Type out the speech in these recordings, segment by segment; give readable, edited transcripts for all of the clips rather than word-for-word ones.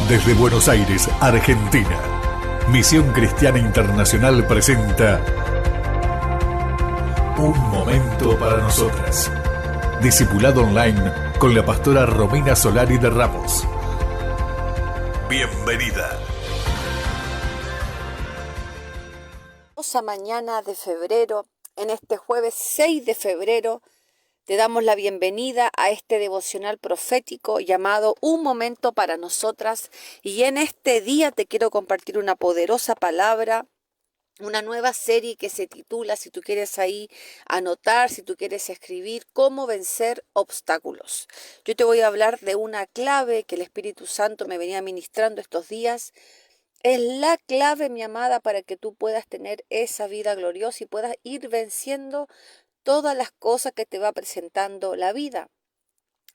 Desde Buenos Aires, Argentina, Misión Cristiana Internacional presenta Un Momento para Nosotras. Discipulado online con la pastora Romina Solari de Ramos. Bienvenida. Hermosa mañana de febrero, en este jueves 6 de febrero, te damos la bienvenida a este devocional profético llamado Un Momento para Nosotras. Y en este día te quiero compartir una poderosa palabra, una nueva serie que se titula, si tú quieres ahí anotar, si tú quieres escribir, Cómo vencer obstáculos. Yo te voy a hablar de una clave que el Espíritu Santo me venía ministrando estos días. Es la clave, mi amada, para que tú puedas tener esa vida gloriosa y puedas ir venciendo todas las cosas que te va presentando la vida.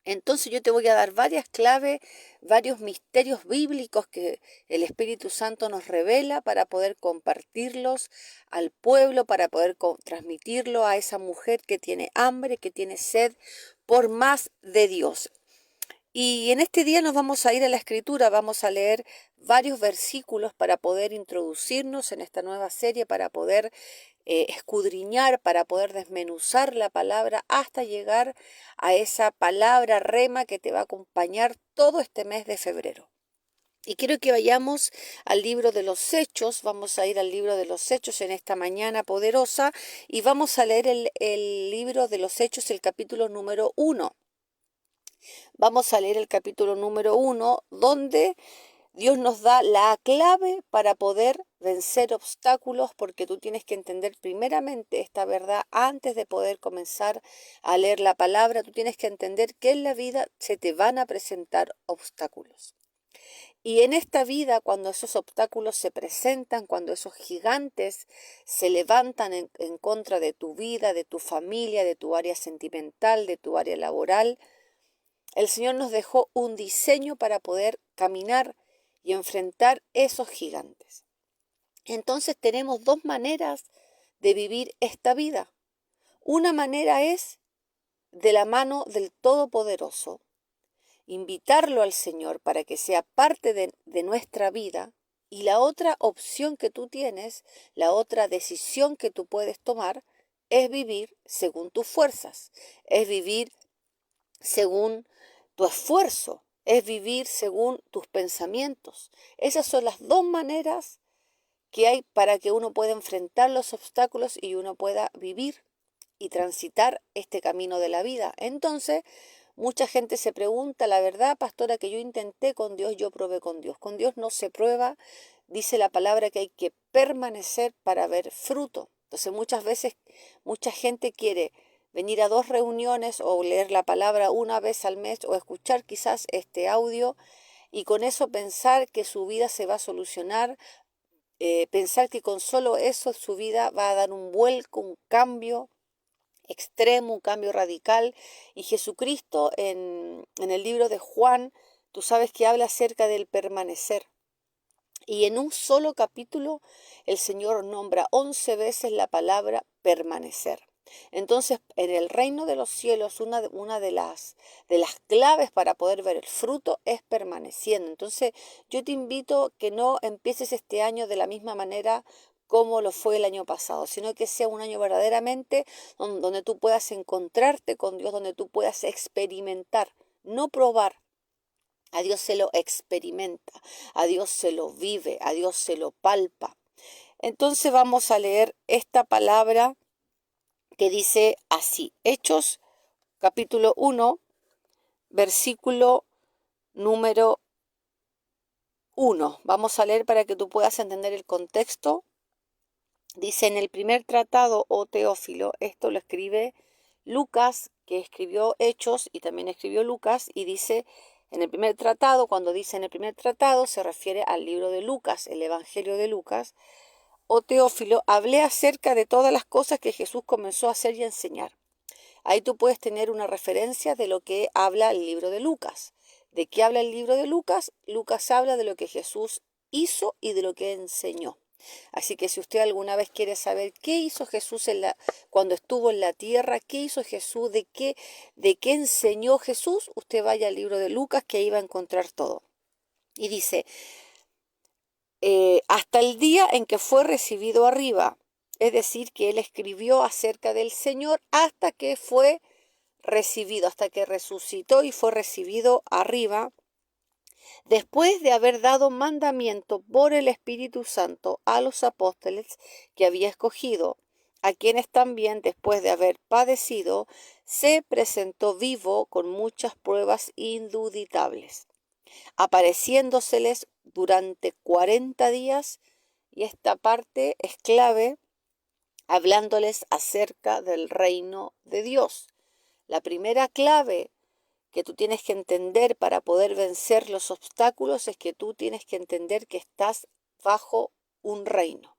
Entonces yo te voy a dar varias claves, varios misterios bíblicos que el Espíritu Santo nos revela para poder compartirlos al pueblo, para poder transmitirlo a esa mujer que tiene hambre, que tiene sed por más de Dios. Y en este día nos vamos a ir a la Escritura, vamos a leer varios versículos para poder introducirnos en esta nueva serie, para poder escudriñar, para poder desmenuzar la palabra hasta llegar a esa palabra rema que te va a acompañar todo este mes de febrero. Y quiero que vayamos al libro de los Hechos, vamos a ir al libro de los Hechos en esta mañana poderosa y vamos a leer el libro de los Hechos, el capítulo número 1. Vamos a leer el capítulo número 1, donde Dios nos da la clave para poder vencer obstáculos, porque tú tienes que entender primeramente esta verdad antes de poder comenzar a leer la palabra. Tú tienes que entender que en la vida se te van a presentar obstáculos. Y en esta vida, cuando esos obstáculos se presentan, cuando esos gigantes se levantan en contra de tu vida, de tu familia, de tu área sentimental, de tu área laboral, el Señor nos dejó un diseño para poder caminar y enfrentar esos gigantes. Entonces tenemos dos maneras de vivir esta vida. Una manera es de la mano del Todopoderoso, invitarlo al Señor para que sea parte de nuestra vida. Y la otra opción que tú tienes, la otra decisión que tú puedes tomar, es vivir según tus fuerzas, es vivir según tu esfuerzo, es vivir según tus pensamientos. Esas son las dos maneras que hay para que uno pueda enfrentar los obstáculos y uno pueda vivir y transitar este camino de la vida. Entonces, mucha gente se pregunta, la verdad, pastora, que yo intenté con Dios, yo probé con Dios. Con Dios no se prueba, dice la palabra que hay que permanecer para ver fruto. Entonces, muchas veces, mucha gente quiere venir a 2 reuniones o leer la palabra una vez al mes o escuchar quizás este audio y con eso pensar que su vida se va a solucionar, pensar que con solo eso su vida va a dar un vuelco, un cambio extremo, un cambio radical. Y Jesucristo en el libro de Juan, tú sabes que habla acerca del permanecer. Y en un solo capítulo el Señor nombra 11 veces la palabra permanecer. Entonces, en el reino de los cielos, una de las claves para poder ver el fruto es permaneciendo. Entonces, yo te invito que no empieces este año de la misma manera como lo fue el año pasado, sino que sea un año verdaderamente donde tú puedas encontrarte con Dios, donde tú puedas experimentar, no probar. A Dios se lo experimenta, a Dios se lo vive, a Dios se lo palpa. Entonces vamos a leer esta palabra que dice así, Hechos capítulo 1, versículo número 1. Vamos a leer para que tú puedas entender el contexto. Dice, en el primer tratado, oh Teófilo, esto lo escribe Lucas, que escribió Hechos y también escribió Lucas, y dice, en el primer tratado, cuando dice en el primer tratado, se refiere al libro de Lucas, el Evangelio de Lucas. Oh Teófilo, hablé acerca de todas las cosas que Jesús comenzó a hacer y a enseñar. Ahí tú puedes tener una referencia de lo que habla el libro de Lucas. ¿De qué habla el libro de Lucas? Lucas habla de lo que Jesús hizo y de lo que enseñó. Así que si usted alguna vez quiere saber qué hizo Jesús cuando estuvo en la tierra, qué hizo Jesús, de qué enseñó Jesús, usted vaya al libro de Lucas, que ahí va a encontrar todo. Y dice, hasta el día en que fue recibido arriba. Es decir, que él escribió acerca del Señor hasta que fue recibido, hasta que resucitó y fue recibido arriba, después de haber dado mandamiento por el Espíritu Santo a los apóstoles que había escogido, a quienes también, después de haber padecido, se presentó vivo con muchas pruebas indubitables, apareciéndoseles durante 40 días, y esta parte es clave, hablándoles acerca del reino de Dios. La primera clave que tú tienes que entender para poder vencer los obstáculos es que tú tienes que entender que estás bajo un reino.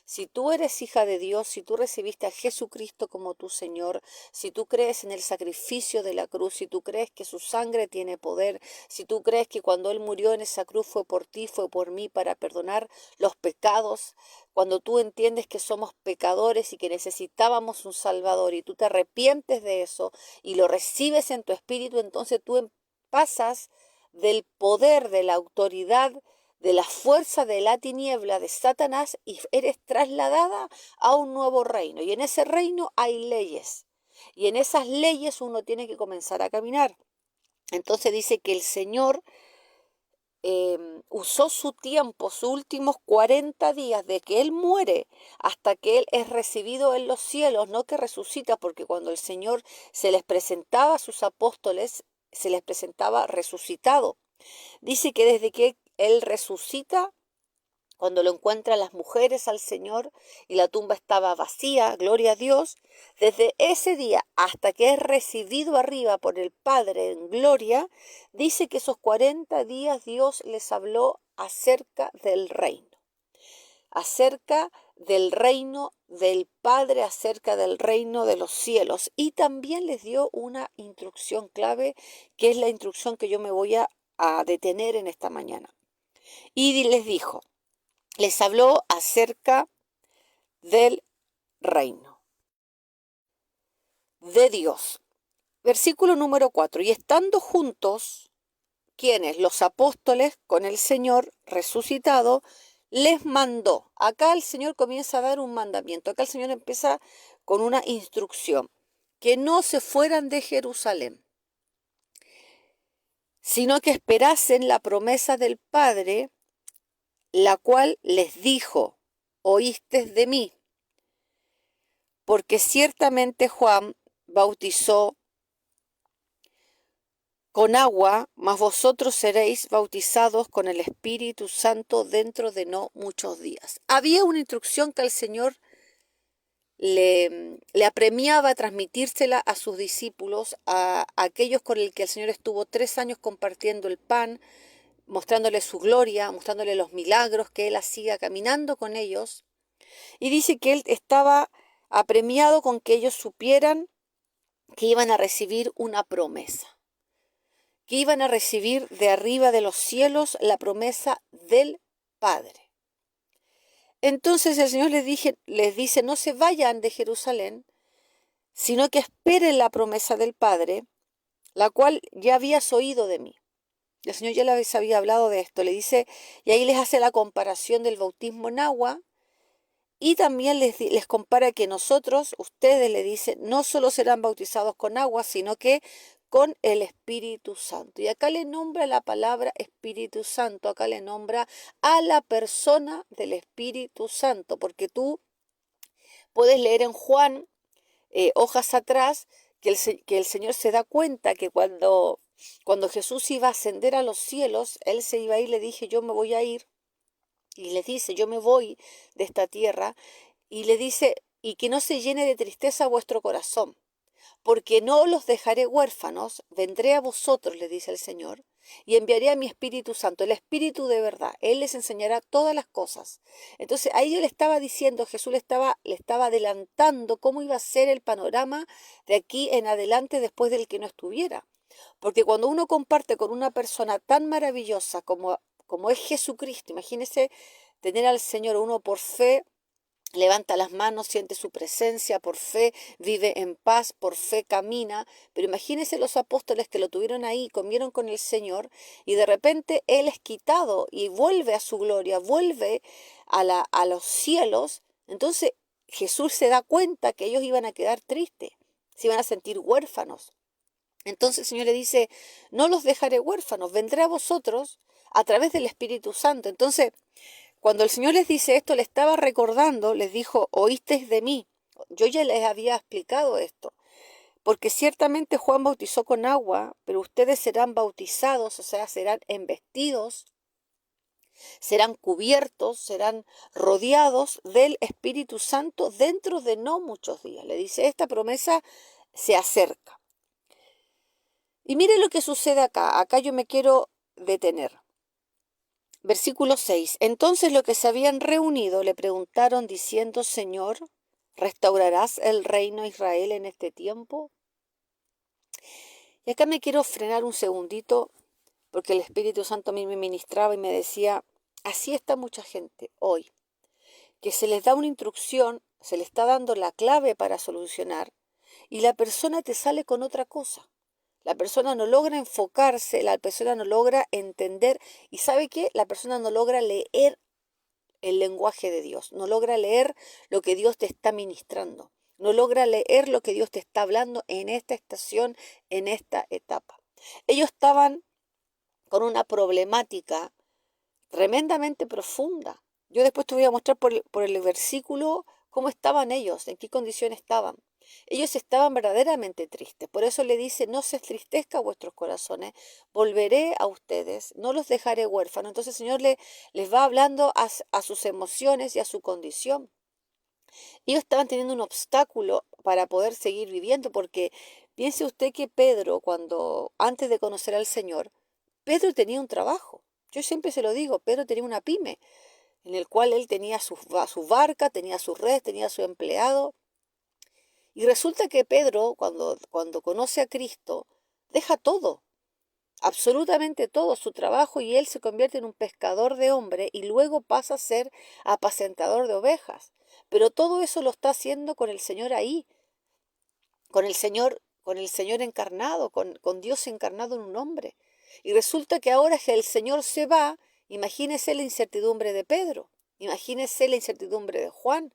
Si tú eres hija de Dios, si tú recibiste a Jesucristo como tu Señor, si tú crees en el sacrificio de la cruz, si tú crees que su sangre tiene poder, si tú crees que cuando Él murió en esa cruz fue por ti, fue por mí, para perdonar los pecados, cuando tú entiendes que somos pecadores y que necesitábamos un Salvador y tú te arrepientes de eso y lo recibes en tu espíritu, entonces tú pasas del poder, de la autoridad, de la fuerza de la tiniebla de Satanás y eres trasladada a un nuevo reino. Y en ese reino hay leyes. Y en esas leyes uno tiene que comenzar a caminar. Entonces dice que el Señor usó su tiempo, sus últimos 40 días de que Él muere hasta que Él es recibido en los cielos, no que resucita, porque cuando el Señor se les presentaba a sus apóstoles, se les presentaba resucitado. Dice que desde que Él resucita, cuando lo encuentran las mujeres al Señor y la tumba estaba vacía, gloria a Dios, desde ese día hasta que es recibido arriba por el Padre en gloria, dice que esos 40 días Dios les habló acerca del reino del Padre, acerca del reino de los cielos, y también les dio una instrucción clave, que es la instrucción que yo me voy a detener en esta mañana. Y les habló acerca del reino de Dios. Versículo número 4. Y estando juntos, quienes, los apóstoles, con el Señor resucitado, les mandó. Acá el Señor comienza a dar un mandamiento. Acá el Señor empieza con una instrucción. Que no se fueran de Jerusalén, sino que esperasen la promesa del Padre, la cual les dijo, oístes de mí, porque ciertamente Juan bautizó con agua, mas vosotros seréis bautizados con el Espíritu Santo dentro de no muchos días. Había una instrucción que el Señor le apremiaba a transmitírsela a sus discípulos, a aquellos con el que el Señor estuvo 3 años compartiendo el pan, mostrándole su gloria, mostrándole los milagros que Él hacía caminando con ellos. Y dice que Él estaba apremiado con que ellos supieran que iban a recibir una promesa, que iban a recibir de arriba de los cielos la promesa del Padre. Entonces el Señor les dice, no se vayan de Jerusalén, sino que esperen la promesa del Padre, la cual ya habías oído de mí. El Señor ya les había hablado de esto, le dice, y ahí les hace la comparación del bautismo en agua, y también les compara que ustedes le dicen, no solo serán bautizados con agua, sino que con el Espíritu Santo. Y acá le nombra la palabra Espíritu Santo, acá le nombra a la persona del Espíritu Santo, porque tú puedes leer en Juan, hojas atrás, que el Señor se da cuenta que cuando Jesús iba a ascender a los cielos, Él se iba a ir, le dije, yo me voy a ir. Y le dice, yo me voy de esta tierra, y le dice, y que no se llene de tristeza vuestro corazón, porque no los dejaré huérfanos, vendré a vosotros, le dice el Señor, y enviaré a mi Espíritu Santo, el Espíritu de verdad, Él les enseñará todas las cosas. Entonces ahí Él estaba diciendo, Jesús le estaba adelantando cómo iba a ser el panorama de aquí en adelante después del que no estuviera. Porque cuando uno comparte con una persona tan maravillosa como es Jesucristo, imagínese tener al Señor, uno por fe levanta las manos, siente su presencia, por fe vive en paz, por fe camina. Pero imagínense los apóstoles que lo tuvieron ahí, comieron con el Señor y de repente Él es quitado y vuelve a su gloria, vuelve a los cielos. Entonces Jesús se da cuenta que ellos iban a quedar tristes, se iban a sentir huérfanos. Entonces el Señor le dice, no los dejaré huérfanos, vendré a vosotros a través del Espíritu Santo. Entonces, cuando el Señor les dice esto, le estaba recordando, les dijo, oísteis de mí. Yo ya les había explicado esto, porque ciertamente Juan bautizó con agua, pero ustedes serán bautizados, o sea, serán embestidos, serán cubiertos, serán rodeados del Espíritu Santo dentro de no muchos días. Le dice, esta promesa se acerca. Y mire lo que sucede acá. Acá yo me quiero detener. Versículo 6. Entonces los que se habían reunido le preguntaron diciendo, Señor, ¿restaurarás el reino de Israel en este tiempo? Y acá me quiero frenar un segundito, porque el Espíritu Santo a mí me ministraba y me decía, así está mucha gente hoy, que se les da una instrucción, se le está dando la clave para solucionar, y la persona te sale con otra cosa. La persona no logra enfocarse, la persona no logra entender y ¿sabe qué? La persona no logra leer el lenguaje de Dios, no logra leer lo que Dios te está ministrando, no logra leer lo que Dios te está hablando en esta estación, en esta etapa. Ellos estaban con una problemática tremendamente profunda. Yo después te voy a mostrar por el versículo cómo estaban ellos, en qué condición estaban. Ellos estaban verdaderamente tristes, por eso le dice, no se entristezca vuestros corazones, volveré a ustedes, no los dejaré huérfanos. Entonces el Señor les va hablando a sus emociones y a su condición. Ellos estaban teniendo un obstáculo para poder seguir viviendo, porque piense usted que Pedro, antes de conocer al Señor, Pedro tenía un trabajo. Yo siempre se lo digo, Pedro tenía una pyme, en el cual él tenía su barca, tenía sus redes, tenía su empleado. Y resulta que Pedro, cuando conoce a Cristo, deja todo, absolutamente todo, su trabajo, y él se convierte en un pescador de hombres y luego pasa a ser apacentador de ovejas. Pero todo eso lo está haciendo con el Señor ahí, con el Señor encarnado, con Dios encarnado en un hombre. Y resulta que ahora que el Señor se va, imagínese la incertidumbre de Pedro, imagínese la incertidumbre de Juan,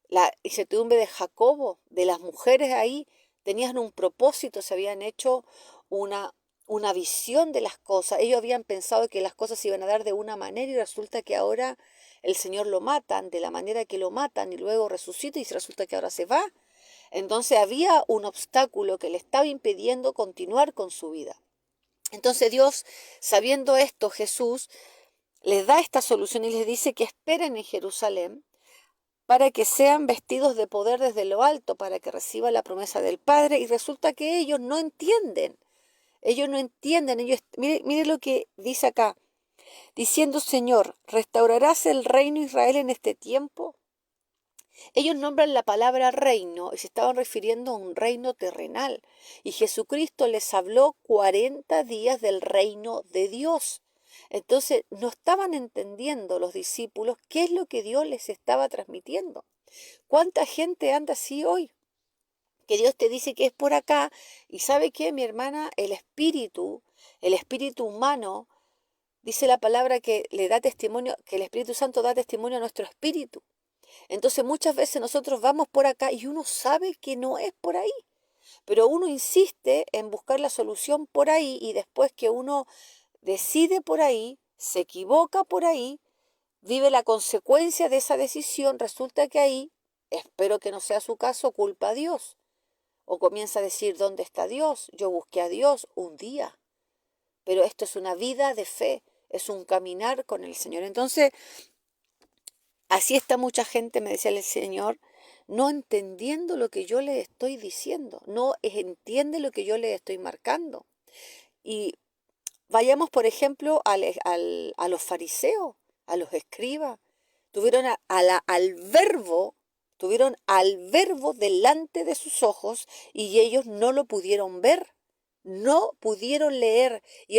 la incertidumbre de Jacobo, de las mujeres ahí, tenían un propósito, se habían hecho una visión de las cosas. Ellos habían pensado que las cosas se iban a dar de una manera y resulta que ahora el Señor lo matan de la manera que lo matan y luego resucita y resulta que ahora se va. Entonces había un obstáculo que le estaba impidiendo continuar con su vida. Entonces Dios, sabiendo esto, Jesús les da esta solución y les dice que esperen en Jerusalén para que sean vestidos de poder desde lo alto, para que reciban la promesa del Padre, y resulta que ellos no entienden, mire lo que dice acá, diciendo, Señor, ¿restaurarás el reino de Israel en este tiempo? Ellos nombran la palabra reino y se estaban refiriendo a un reino terrenal, y Jesucristo les habló 40 días del reino de Dios. Entonces no estaban entendiendo los discípulos qué es lo que Dios les estaba transmitiendo. ¿Cuánta gente anda así hoy? Que Dios te dice que es por acá y ¿sabe qué, mi hermana? El espíritu humano, dice la palabra que le da testimonio, que el Espíritu Santo da testimonio a nuestro espíritu. Entonces muchas veces nosotros vamos por acá y uno sabe que no es por ahí, pero uno insiste en buscar la solución por ahí y después que uno decide por ahí, se equivoca por ahí, vive la consecuencia de esa decisión, resulta que ahí, espero que no sea su caso, culpa a Dios. O comienza a decir, ¿dónde está Dios? Yo busqué a Dios un día. Pero esto es una vida de fe, es un caminar con el Señor. Entonces, así está mucha gente, me decía el Señor, no entendiendo lo que yo le estoy diciendo, no entiende lo que yo le estoy marcando. Y vayamos, por ejemplo, a los fariseos, a los escribas. Tuvieron al verbo delante de sus ojos y ellos no lo pudieron ver, no pudieron leer. Y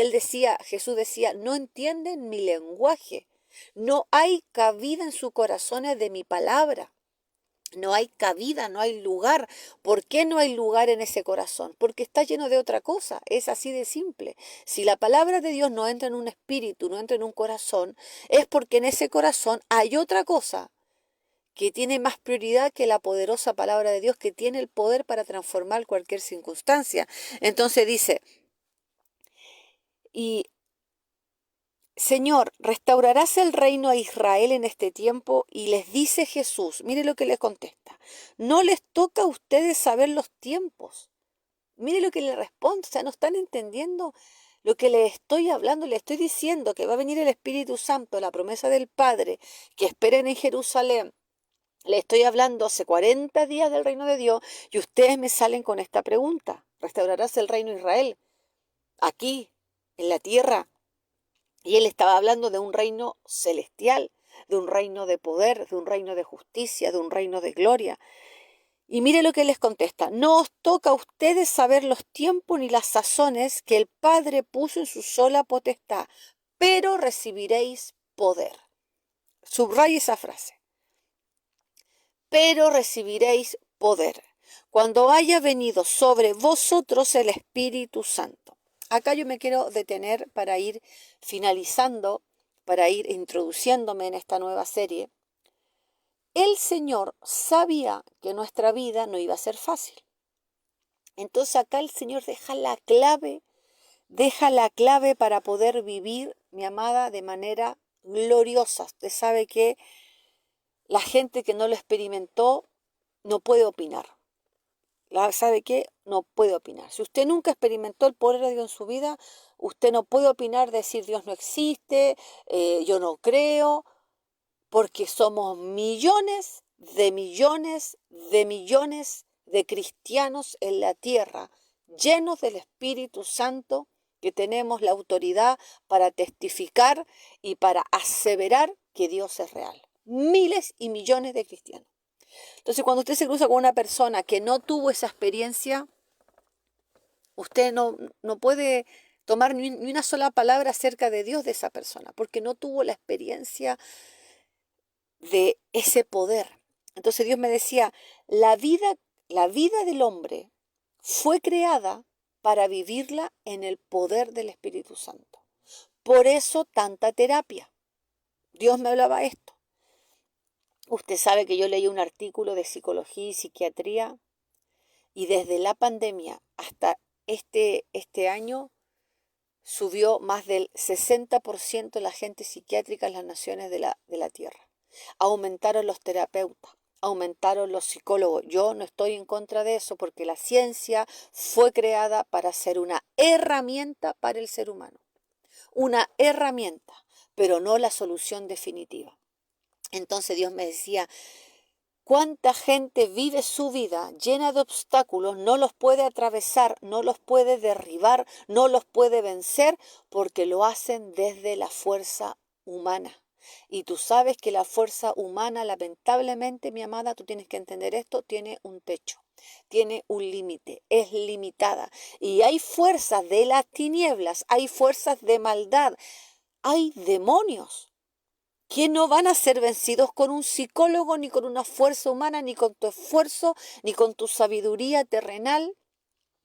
Jesús decía, no entienden mi lenguaje, no hay cabida en sus corazones de mi palabra. No hay cabida, no hay lugar. ¿Por qué no hay lugar en ese corazón? Porque está lleno de otra cosa. Es así de simple. Si la palabra de Dios no entra en un espíritu, no entra en un corazón, es porque en ese corazón hay otra cosa que tiene más prioridad que la poderosa palabra de Dios, que tiene el poder para transformar cualquier circunstancia. Entonces dice, y Señor, ¿restaurarás el reino a Israel en este tiempo? Y les dice Jesús, mire lo que les contesta, no les toca a ustedes saber los tiempos. Mire lo que le responde, o sea, no están entendiendo lo que le estoy hablando, le estoy diciendo que va a venir el Espíritu Santo, la promesa del Padre, que esperen en Jerusalén. Le estoy hablando hace 40 días del reino de Dios y ustedes me salen con esta pregunta, ¿restaurarás el reino de Israel aquí, en la tierra? Y él estaba hablando de un reino celestial, de un reino de poder, de un reino de justicia, de un reino de gloria. Y mire lo que les contesta, no os toca a ustedes saber los tiempos ni las sazones que el Padre puso en su sola potestad, pero recibiréis poder. Subraya esa frase. Pero recibiréis poder cuando haya venido sobre vosotros el Espíritu Santo. Acá yo me quiero detener para ir finalizando, para ir introduciéndome en esta nueva serie. El Señor sabía que nuestra vida no iba a ser fácil. Entonces acá el Señor deja la clave para poder vivir, mi amada, de manera gloriosa. Usted sabe que la gente que no lo experimentó no puede opinar. ¿Sabe qué? No puede opinar. Si usted nunca experimentó el poder de Dios en su vida, usted no puede opinar, decir Dios no existe, yo no creo, porque somos millones de millones de millones de cristianos en la tierra, llenos del Espíritu Santo, que tenemos la autoridad para testificar y para aseverar que Dios es real. Miles y millones de cristianos. Entonces, cuando usted se cruza con una persona que no tuvo esa experiencia, usted no puede tomar ni una sola palabra acerca de Dios de esa persona, porque no tuvo la experiencia de ese poder. Entonces Dios me decía, la vida del hombre fue creada para vivirla en el poder del Espíritu Santo. Por eso tanta terapia. Dios me hablaba esto. Usted sabe que yo leí un artículo de psicología y psiquiatría y desde la pandemia hasta este año subió más del 60% la gente psiquiátrica en las naciones de la tierra. Aumentaron los terapeutas, aumentaron los psicólogos. Yo no estoy en contra de eso porque la ciencia fue creada para ser una herramienta para el ser humano. Una herramienta, pero no la solución definitiva. Entonces Dios me decía, ¿cuánta gente vive su vida llena de obstáculos? No los puede atravesar, no los puede derribar, no los puede vencer porque lo hacen desde la fuerza humana. Y tú sabes que la fuerza humana, lamentablemente, mi amada, tú tienes que entender esto, tiene un techo, tiene un límite, es limitada. Y hay fuerzas de las tinieblas, hay fuerzas de maldad, hay demonios que no van a ser vencidos con un psicólogo, ni con una fuerza humana, ni con tu esfuerzo, ni con tu sabiduría terrenal.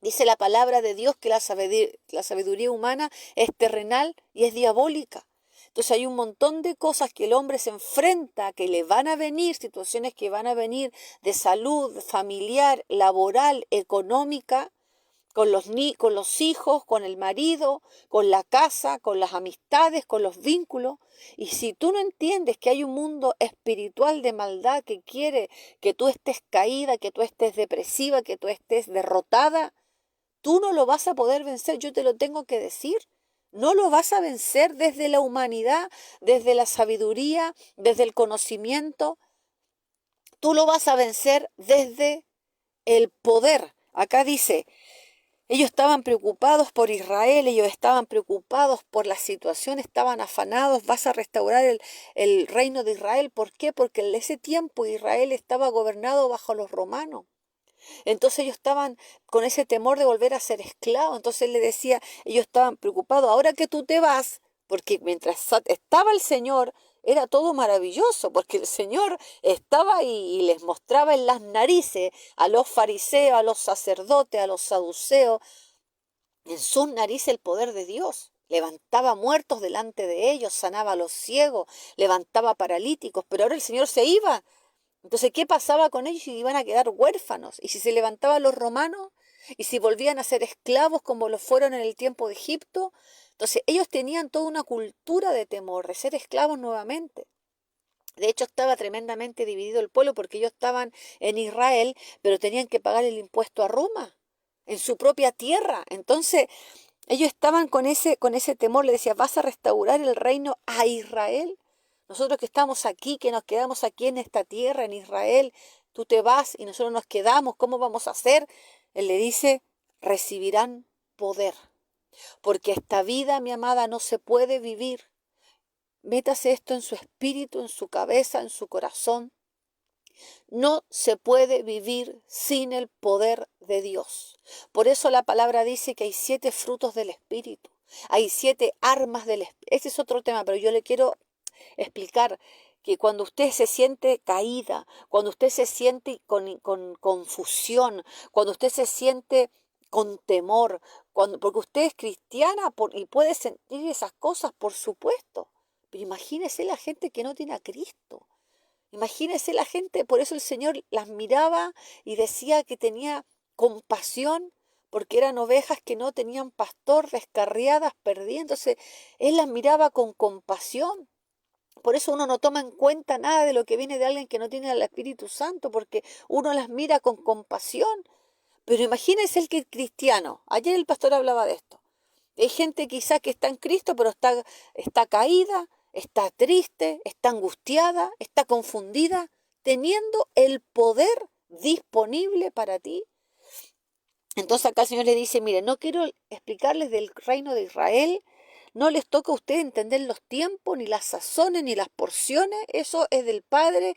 Dice la palabra de Dios que la sabiduría humana es terrenal y es diabólica. Entonces hay un montón de cosas que el hombre se enfrenta, que le van a venir, situaciones que van a venir de salud, familiar, laboral, económica, con los hijos, con el marido, con la casa, con las amistades, con los vínculos. Y si tú no entiendes que hay un mundo espiritual de maldad que quiere que tú estés caída, que tú estés depresiva, que tú estés derrotada, tú no lo vas a poder vencer, yo te lo tengo que decir. No lo vas a vencer desde la humanidad, desde la sabiduría, desde el conocimiento. Tú lo vas a vencer desde el poder. Acá dice, ellos estaban preocupados por Israel, ellos estaban preocupados por la situación, estaban afanados, vas a restaurar el reino de Israel. ¿Por qué? Porque en ese tiempo Israel estaba gobernado bajo los romanos. Entonces ellos estaban con ese temor de volver a ser esclavos. Entonces él le decía, ellos estaban preocupados, ahora que tú te vas, porque mientras estaba el Señor era todo maravilloso, porque el Señor estaba ahí y les mostraba en las narices a los fariseos, a los sacerdotes, a los saduceos, en sus narices el poder de Dios. Levantaba muertos delante de ellos, sanaba a los ciegos, levantaba paralíticos, pero ahora el Señor se iba. Entonces, ¿qué pasaba con ellos? Iban a quedar huérfanos. ¿Y si se levantaban los romanos? ¿Y si volvían a ser esclavos como lo fueron en el tiempo de Egipto? Entonces, ellos tenían toda una cultura de temor, de ser esclavos nuevamente. De hecho, estaba tremendamente dividido el pueblo porque ellos estaban en Israel, pero tenían que pagar el impuesto a Roma, en su propia tierra. Entonces, ellos estaban con ese temor. Le decía, ¿vas a restaurar el reino a Israel? Nosotros que estamos aquí, que nos quedamos aquí en esta tierra, en Israel, tú te vas y nosotros nos quedamos, ¿cómo vamos a hacer? Él le dice, recibirán poder, porque esta vida, mi amada, no se puede vivir. Métase esto en su espíritu, en su cabeza, en su corazón. No se puede vivir sin el poder de Dios. Por eso la palabra dice que hay 7 frutos del Espíritu. Hay 7 armas del Espíritu. Ese es otro tema, pero yo le quiero explicar que cuando usted se siente caída, cuando usted se siente con confusión, cuando usted se siente con temor, porque usted es cristiana y puede sentir esas cosas, por supuesto. Pero imagínese la gente que no tiene a Cristo. Imagínese la gente, por eso el Señor las miraba y decía que tenía compasión, porque eran ovejas que no tenían pastor, descarriadas, perdiéndose. Él las miraba con compasión. Por eso uno no toma en cuenta nada de lo que viene de alguien que no tiene al Espíritu Santo, porque uno las mira con compasión. Pero imagínese el que es cristiano. Ayer el pastor hablaba de esto. Hay gente quizás que está en Cristo, pero está caída, está triste, está angustiada, está confundida, teniendo el poder disponible para ti. Entonces acá el Señor le dice, mire, no quiero explicarles del reino de Israel, no les toca a ustedes entender los tiempos, ni las sazones, ni las porciones, eso es del Padre,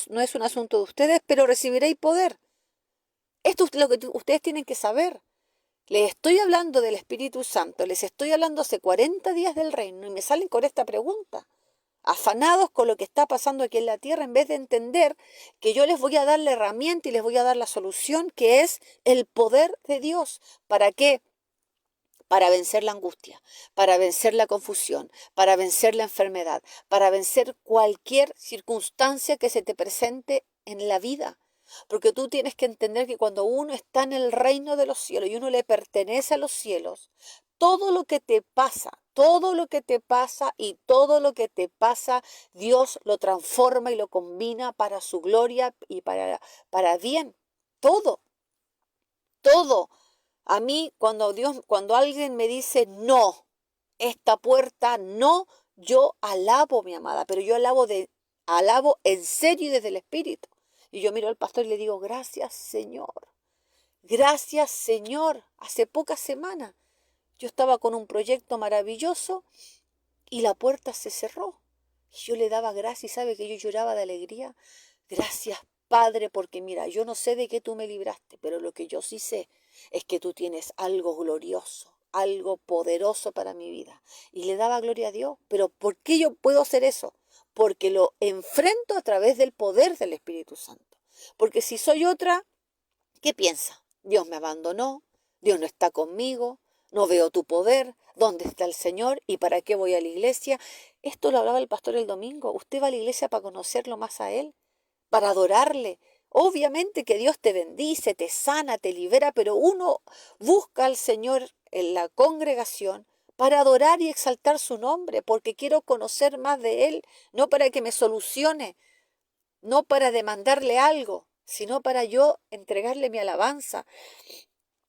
no es un asunto de ustedes, pero recibiréis poder. Esto es lo que ustedes tienen que saber. Les estoy hablando del Espíritu Santo, les estoy hablando hace 40 días del reino y me salen con esta pregunta, afanados con lo que está pasando aquí en la tierra, en vez de entender que yo les voy a dar la herramienta y les voy a dar la solución, que es el poder de Dios. ¿Para qué? Para vencer la angustia, para vencer la confusión, para vencer la enfermedad, para vencer cualquier circunstancia que se te presente en la vida. Porque tú tienes que entender que cuando uno está en el reino de los cielos y uno le pertenece a los cielos, todo lo que te pasa, todo lo que te pasa y todo lo que te pasa, Dios lo transforma y lo combina para su gloria y para bien. Todo, todo. A mí, cuando alguien me dice no, esta puerta no, yo alabo, mi amada, pero yo alabo en serio y desde el Espíritu. Y yo miro al pastor y le digo, gracias Señor, gracias Señor. Hace pocas semanas yo estaba con un proyecto maravilloso y la puerta se cerró. Y yo le daba gracias y sabe que yo lloraba de alegría. Gracias Padre, porque mira, yo no sé de qué tú me libraste, pero lo que yo sí sé es que tú tienes algo glorioso, algo poderoso para mi vida. Y le daba gloria a Dios. Pero ¿por qué yo puedo hacer eso? Porque lo enfrento a través del poder del Espíritu Santo. Porque si soy otra, ¿qué piensa? Dios me abandonó, Dios no está conmigo, no veo tu poder, ¿dónde está el Señor? ¿Y para qué voy a la iglesia? Esto lo hablaba el pastor el domingo. Usted va a la iglesia para conocerlo más a Él, para adorarle. Obviamente que Dios te bendice, te sana, te libera, pero uno busca al Señor en la congregación para adorar y exaltar su nombre, porque quiero conocer más de Él, no para que me solucione, no para demandarle algo, sino para yo entregarle mi alabanza.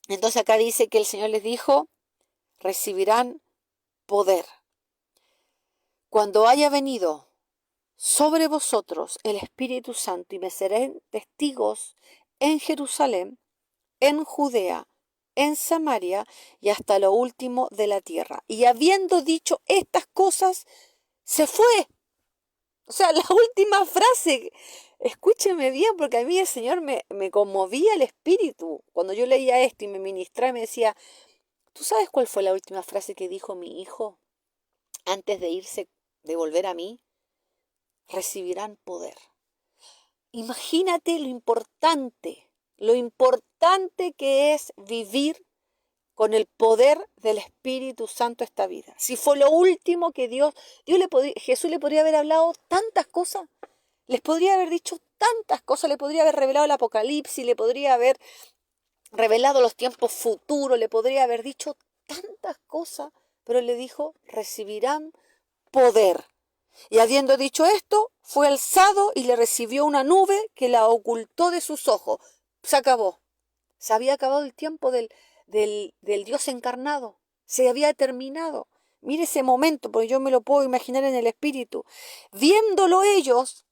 Entonces acá dice que el Señor les dijo, recibirán poder. Cuando haya venido sobre vosotros el Espíritu Santo y me seréis testigos en Jerusalén, en Judea, en Samaria y hasta lo último de la tierra. Y habiendo dicho estas cosas, se fue. O sea, la última frase, escúcheme bien, porque a mí el Señor me conmovía el espíritu. Cuando yo leía esto y me ministraba, me decía, ¿tú sabes cuál fue la última frase que dijo mi hijo antes de irse, de volver a mí? recibirán poder. Imagínate lo importante que es vivir con el poder del Espíritu Santo esta vida. Si fue lo último que Jesús le podría haber hablado tantas cosas, les podría haber dicho tantas cosas, le podría haber revelado el Apocalipsis, le podría haber revelado los tiempos futuros, le podría haber dicho tantas cosas, pero le dijo, recibirán poder. Y habiendo dicho esto, fue alzado y le recibió una nube que la ocultó de sus ojos. Se acabó. Se había acabado el tiempo del Dios encarnado. Se había terminado. Mire ese momento, porque yo me lo puedo imaginar en el espíritu. Viéndolo ellos,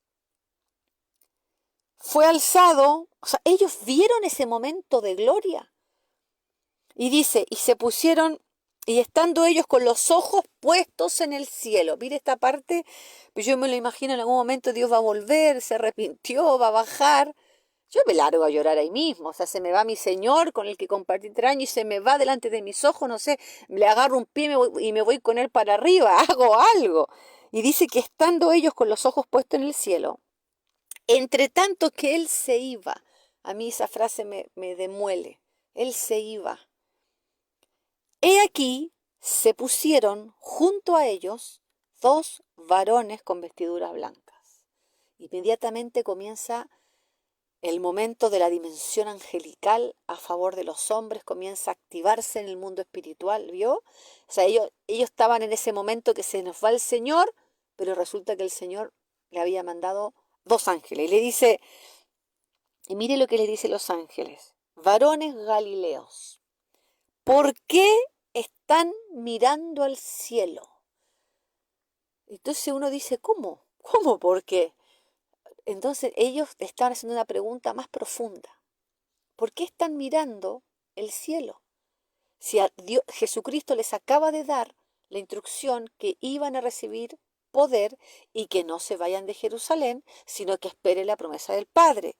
fue alzado. O sea, ellos vieron ese momento de gloria. Y dice, y se pusieron, y estando ellos con los ojos puestos en el cielo. Mire esta parte, pues yo me lo imagino en algún momento Dios va a volver, se arrepintió, va a bajar. Yo me largo a llorar ahí mismo, o sea, se me va mi Señor con el que compartí 3 años y se me va delante de mis ojos, no sé, le agarro un pie y me voy con él para arriba, hago algo. Y dice que estando ellos con los ojos puestos en el cielo, entre tanto que él se iba, a mí esa frase me demuele, él se iba. He aquí, se pusieron junto a ellos 2 varones con vestiduras blancas. Inmediatamente comienza el momento de la dimensión angelical a favor de los hombres, comienza a activarse en el mundo espiritual, ¿vio? O sea, ellos estaban en ese momento que se nos va el Señor, pero resulta que el Señor le había mandado 2 ángeles. Y le dice, y mire lo que le dice los ángeles, varones galileos, ¿por qué están mirando al cielo? Entonces uno dice, ¿cómo? ¿Cómo? ¿Por qué? Entonces ellos estaban haciendo una pregunta más profunda. ¿Por qué están mirando el cielo? Si Jesucristo les acaba de dar la instrucción que iban a recibir poder y que no se vayan de Jerusalén, sino que esperen la promesa del Padre.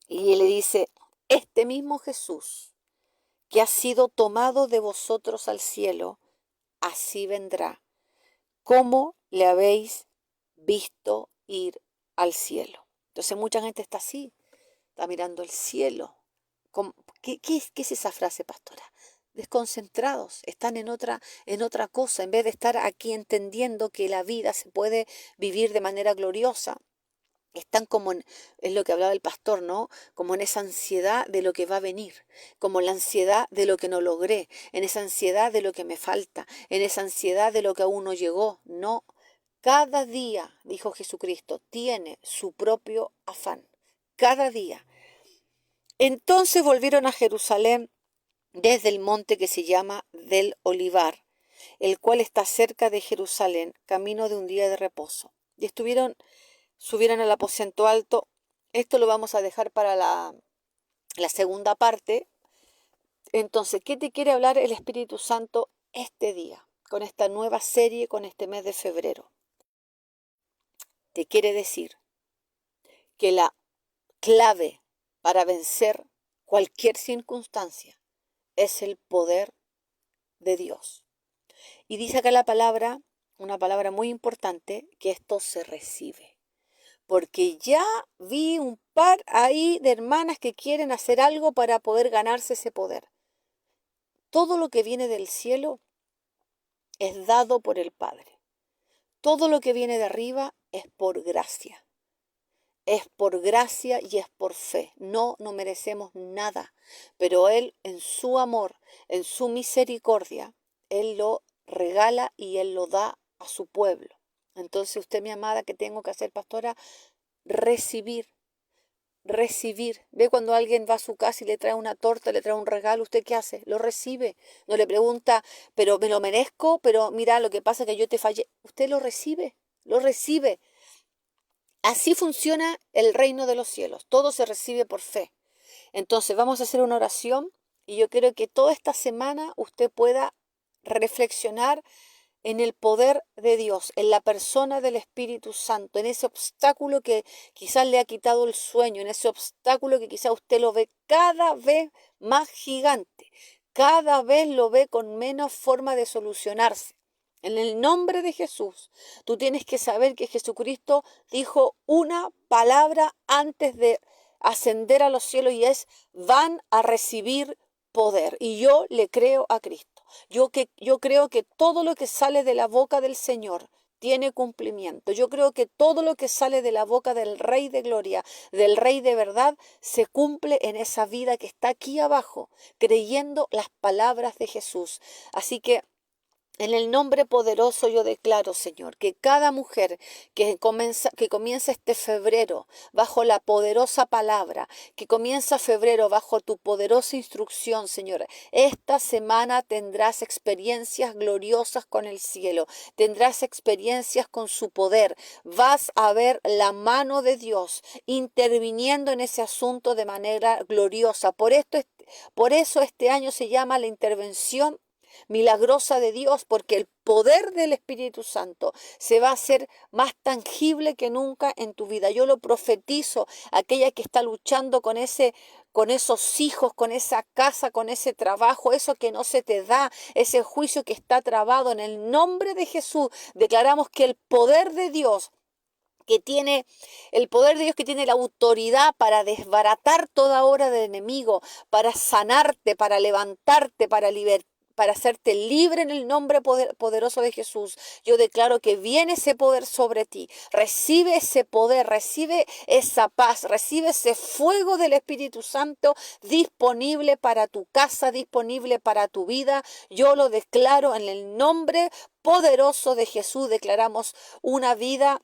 Y él le dice, este mismo Jesús que ha sido tomado de vosotros al cielo, así vendrá, como le habéis visto ir al cielo. Entonces mucha gente está así, está mirando el cielo. ¿Qué es esa frase, pastora? Desconcentrados, están en otra cosa, en vez de estar aquí entendiendo que la vida se puede vivir de manera gloriosa. Están es lo que hablaba el pastor, ¿no? Como en esa ansiedad de lo que va a venir, como en la ansiedad de lo que no logré, en esa ansiedad de lo que me falta, en esa ansiedad de lo que aún no llegó. No, cada día, dijo Jesucristo, tiene su propio afán, cada día. Entonces volvieron a Jerusalén desde el monte que se llama del Olivar, el cual está cerca de Jerusalén, camino de un día de reposo. Y subieron al aposento alto. Esto lo vamos a dejar para la segunda parte. Entonces, ¿qué te quiere hablar el Espíritu Santo este día, con esta nueva serie, con este mes de febrero? Te quiere decir que la clave para vencer cualquier circunstancia es el poder de Dios. Y dice acá la palabra, una palabra muy importante, que esto se recibe. Porque ya vi un par ahí de hermanas que quieren hacer algo para poder ganarse ese poder. Todo lo que viene del cielo es dado por el Padre. Todo lo que viene de arriba es por gracia. Es por gracia y es por fe. No merecemos nada. Pero Él, en su amor, en su misericordia, Él lo regala y Él lo da a su pueblo. Entonces usted, mi amada, ¿qué tengo que hacer, pastora? Recibir. Ve cuando alguien va a su casa y le trae una torta, le trae un regalo, ¿usted qué hace? Lo recibe. No le pregunta, pero me lo merezco, pero mira, lo que pasa es que yo te fallé. Usted lo recibe. Así funciona el reino de los cielos. Todo se recibe por fe. Entonces vamos a hacer una oración y yo quiero que toda esta semana usted pueda reflexionar en el poder de Dios, en la persona del Espíritu Santo, en ese obstáculo que quizás le ha quitado el sueño, en ese obstáculo que quizás usted lo ve cada vez más gigante, cada vez lo ve con menos forma de solucionarse. En el nombre de Jesús, tú tienes que saber que Jesucristo dijo una palabra antes de ascender a los cielos y es: van a recibir poder. Y yo le creo a Cristo. Yo creo que todo lo que sale de la boca del Señor tiene cumplimiento. Yo creo que todo lo que sale de la boca del Rey de Gloria, del Rey de verdad, se cumple en esa vida que está aquí abajo, creyendo las palabras de Jesús. Así que en el nombre poderoso yo declaro, Señor, que cada mujer que comienza este febrero bajo la poderosa palabra, que comienza febrero bajo tu poderosa instrucción, Señor, esta semana tendrás experiencias gloriosas con el cielo, tendrás experiencias con su poder, vas a ver la mano de Dios interviniendo en ese asunto de manera gloriosa. Por eso este año se llama la intervención milagrosa de Dios, porque el poder del Espíritu Santo se va a hacer más tangible que nunca en tu vida. Yo lo profetizo a aquella que está luchando con esos hijos, con esa casa, con ese trabajo, eso que no se te da, ese juicio que está trabado. En el nombre de Jesús declaramos que el poder de Dios que tiene la autoridad para desbaratar toda obra del enemigo, para sanarte, para levantarte, para hacerte libre en el nombre poderoso de Jesús. Yo declaro que viene ese poder sobre ti. Recibe ese poder, recibe esa paz, recibe ese fuego del Espíritu Santo disponible para tu casa, disponible para tu vida. Yo lo declaro en el nombre poderoso de Jesús. Declaramos una vida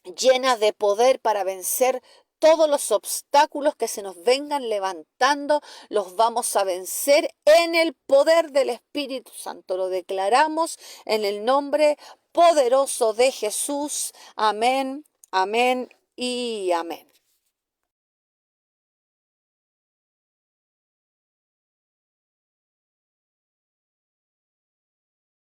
llena de poder para vencer todos los obstáculos que se nos vengan levantando. Los vamos a vencer en el poder del Espíritu Santo. Lo declaramos en el nombre poderoso de Jesús. Amén, amén y amén.